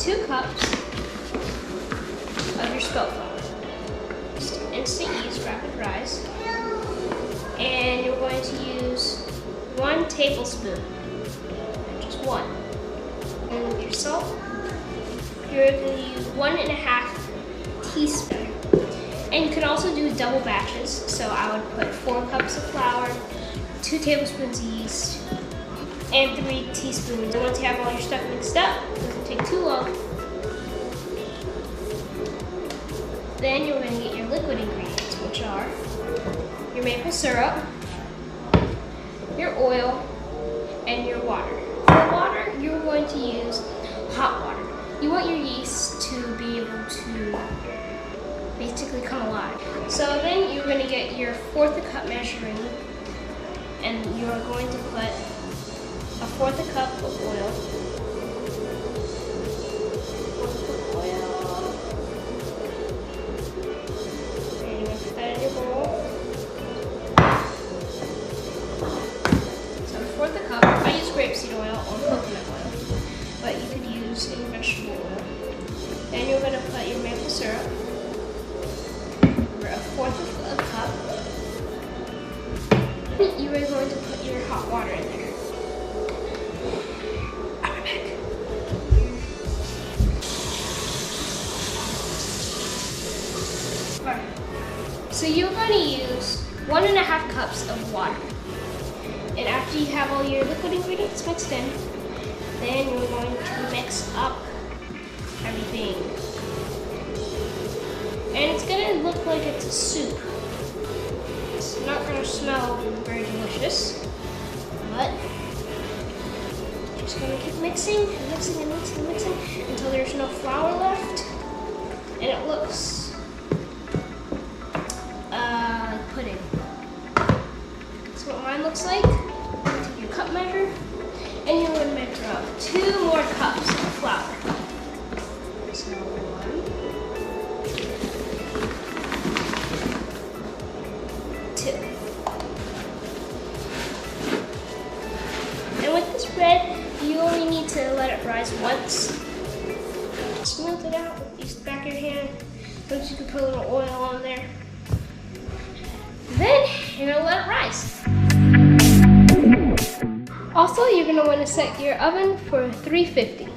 2 cups of your spelt flour. Just instant yeast, rapid rise. And you're going to use 1 tablespoon, just 1. And with your salt, you're going to use 1.5 teaspoons. And you can also do double batches. So I would put 4 cups of flour, 2 tablespoons of yeast, and 3 teaspoons. And once you have all your stuff mixed up, it doesn't take too long. Then you're going to get your liquid ingredients, which are your maple syrup, your oil, and your water. For water, you're going to use hot water. You want your yeast to be able to basically come alive. So then you're going to get your 1/4 cup measuring, and you're going to put a 1/4 cup of oil. And you're going to put that in your bowl. So 1/4 cup. I use grapeseed oil or coconut oil, but you could use any vegetable oil. Then you're going to put your maple syrup. A 1/4 of a cup. You are going to put your hot water in there. I'll be back. Alright. So you're going to use 1.5 cups of water. And after you have all your liquid ingredients mixed in, then you're going to mix up everything. And it's going to look like it's a soup. It's not going to smell very delicious, but just going to keep mixing and mixing and mixing and mixing until there's no flour left, and it looks like pudding. That's what mine looks like. Take your cup measure, and you're going to measure up 2 more cups of flour. So 1. And with this bread, you only need to let it rise once. Smooth it out with the back of your hand. Once you can put a little oil on there. Then you're gonna let it rise. Also, you're gonna want to set your oven for 350.